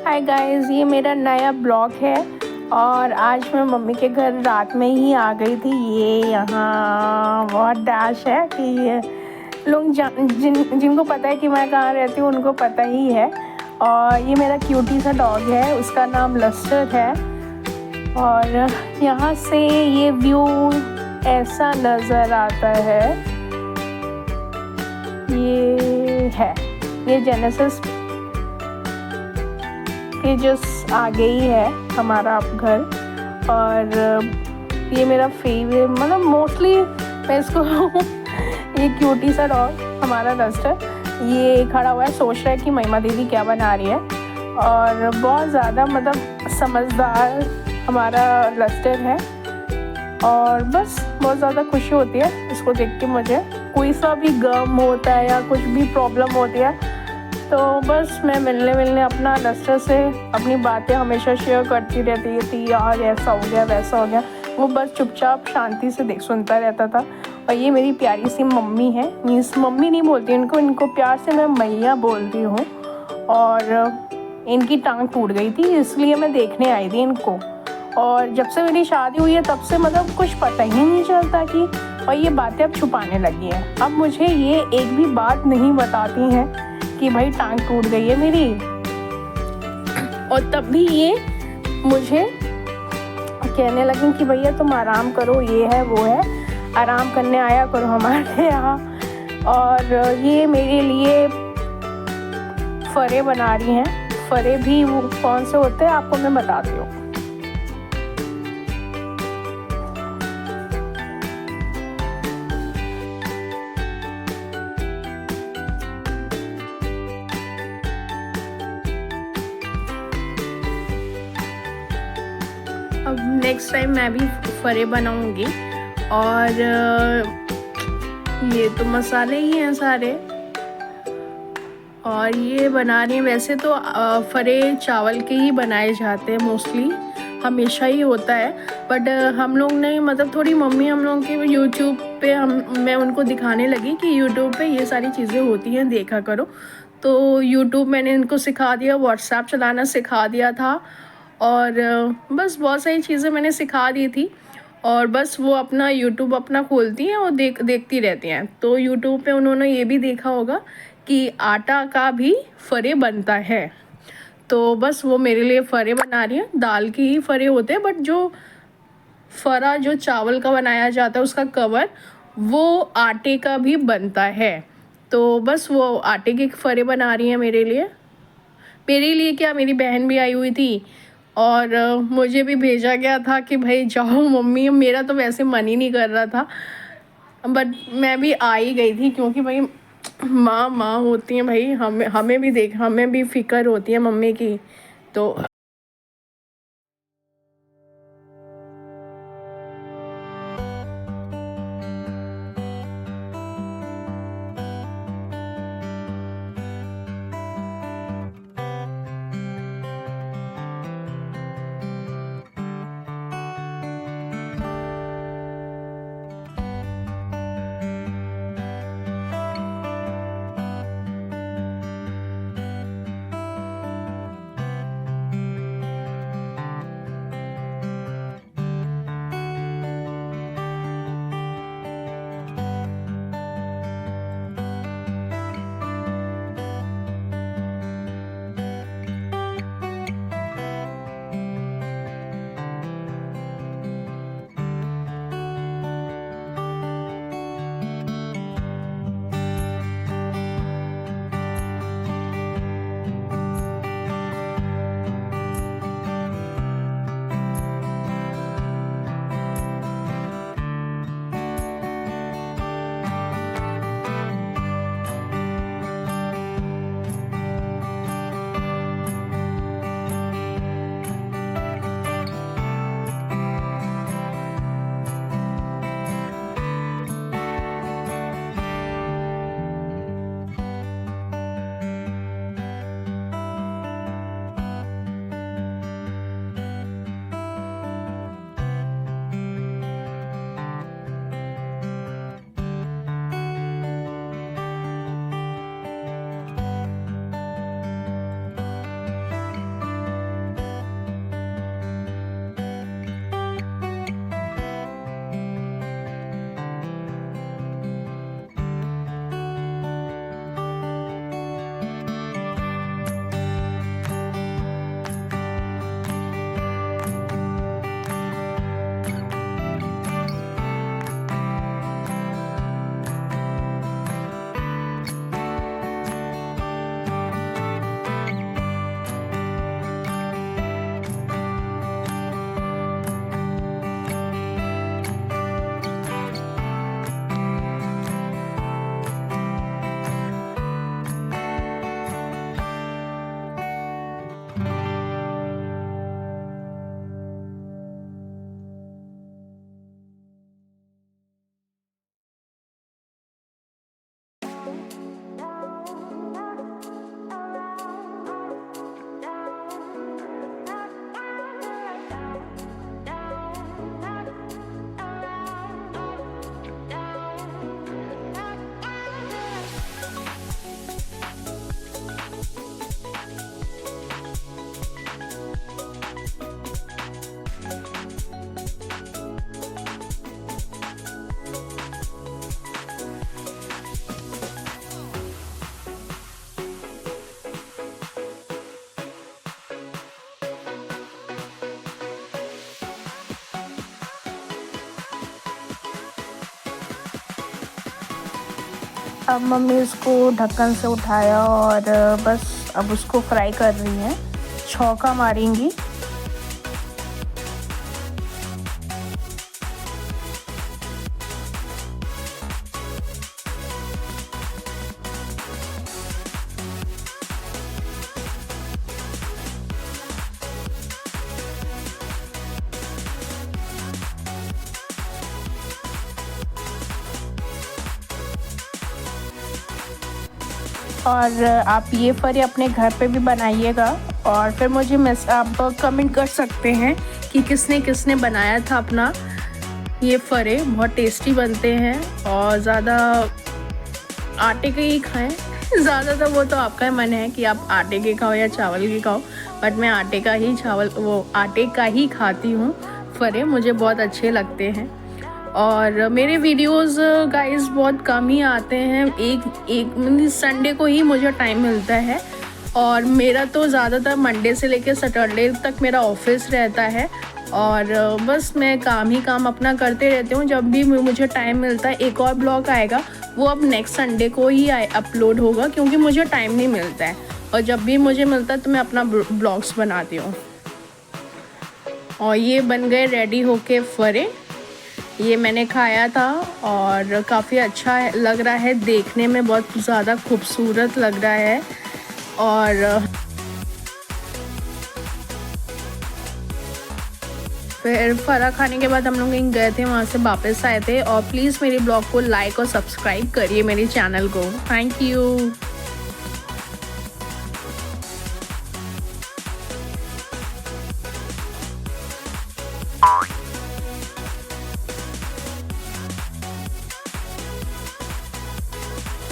Hi guys, ये मेरा नया ब्लॉग है और आज मैं मम्मी के घर रात में ही आ गई थी। ये यहाँ बहुत डैश है कि ये लोग जिनको पता है कि मैं कहाँ रहती हूँ उनको पता ही है। और ये मेरा क्यूटी सा डॉग है, उसका नाम लस्टर है। और यहाँ से ये व्यू ऐसा नज़र आता है। ये जेनेसिस के जस्ट आगे ही है हमारा घर। और ये मेरा फेवरेट, मतलब मोस्टली मैं इसको ये क्यूटी सा डॉग हमारा लस्टर, ये खड़ा हुआ है, सोच रहा है कि महिमा दीदी क्या बना रही है। और बहुत ज़्यादा मतलब समझदार हमारा लस्टर है। और बस बहुत ज़्यादा खुशी होती है इसको देख के। मुझे कोई सा भी गम होता है या कुछ भी प्रॉब्लम होती है तो बस मैं मिलने अपना लस्टर से अपनी बातें हमेशा शेयर करती रहती थी। यार ऐसा हो गया वैसा हो गया, वो बस चुपचाप शांति से सुनता रहता था। और ये मेरी प्यारी सी मम्मी है, मीन्स मम्मी नहीं बोलती इनको प्यार से मैं मैया बोलती हूँ। और इनकी टांग टूट गई थी इसलिए मैं देखने आई थी इनको। और जब से मेरी शादी हुई है तब से मतलब कुछ पता ही नहीं चलता कि, और ये बातें अब छुपाने लगी हैं। अब मुझे ये एक भी बात नहीं बताती हैं कि भाई टांग टूट गई है मेरी। और तब भी ये मुझे कहने लगी कि भैया तुम आराम करो, ये है वो है, आराम करने आया करो हमारे यहाँ। और ये मेरे लिए फरे बना रही हैं। फरे भी वो कौन से होते हैं आपको मैं बताती हूँ। अब नेक्स्ट टाइम मैं भी फरे बनाऊंगी। और ये तो मसाले ही हैं सारे। और ये बना रही हैं, वैसे तो फरे चावल के ही बनाए जाते हैं मोस्टली, हमेशा ही होता है। बट हम लोग ने मतलब थोड़ी मम्मी हम लोग के यूट्यूब पे मैं उनको दिखाने लगी कि यूट्यूब पे ये सारी चीज़ें होती हैं, देखा करो। तो यूट्यूब मैंने इनको सिखा दिया, व्हाट्सएप चलाना सिखा दिया था। और बस बहुत सारी चीज़ें मैंने सिखा दी थी। और बस वो अपना यूट्यूब अपना खोलती हैं और देखती रहती हैं। तो यूट्यूब पे उन्होंने ये भी देखा होगा कि आटा का भी फरे बनता है। तो बस वो मेरे लिए फरे बना रही हैं। दाल की ही फरे होते हैं, बट जो फरा जो चावल का बनाया जाता है उसका कवर, वो आटे का भी बनता है। तो बस वो आटे के फरे बना रही हैं मेरे लिए क्या, मेरी बहन भी आई हुई थी। और मुझे भी भेजा गया था कि भाई जाओ मम्मी, मेरा तो वैसे मन ही नहीं कर रहा था, बट मैं भी आ ही गई थी क्योंकि भाई माँ होती हैं भाई, हमें भी फिक्र होती है मम्मी की। तो अब मम्मी इसको ढक्कन से उठाया और बस अब उसको फ्राई कर रही हैं, छौंका मारेंगी। और आप ये फरे अपने घर पे भी बनाइएगा और फिर मुझे आप कमेंट कर सकते हैं कि किसने किसने बनाया था अपना ये फरे। बहुत टेस्टी बनते हैं और ज़्यादा आटे के ही खाएं। ज़्यादातर वो तो आपका ही मन है कि आप आटे के खाओ या चावल के खाओ, बट मैं आटे का ही खाती हूँ। फरे मुझे बहुत अच्छे लगते हैं और मेरे वीडियोस गाइस बहुत कम ही आते हैं। एक संडे को ही मुझे टाइम मिलता है और मेरा तो ज़्यादातर मंडे से लेकर सैटरडे तक मेरा ऑफिस रहता है और बस मैं काम ही काम अपना करते रहती हूँ। जब भी मुझे टाइम मिलता है, एक और ब्लॉग आएगा, वो अब नेक्स्ट संडे को ही अपलोड होगा क्योंकि मुझे टाइम नहीं मिलता है और जब भी मुझे मिलता है तो मैं अपना ब्लॉग्स बनाती हूँ। और ये बन गए रेडी होके फरे। ये मैंने खाया था और काफ़ी अच्छा लग रहा है, देखने में बहुत ज़्यादा खूबसूरत लग रहा है। और फिर फरा खाने के बाद हम लोग गए थे, वहाँ से वापस आए थे। और प्लीज़ मेरे ब्लॉग को लाइक और सब्सक्राइब करिए मेरे चैनल को। Thank you.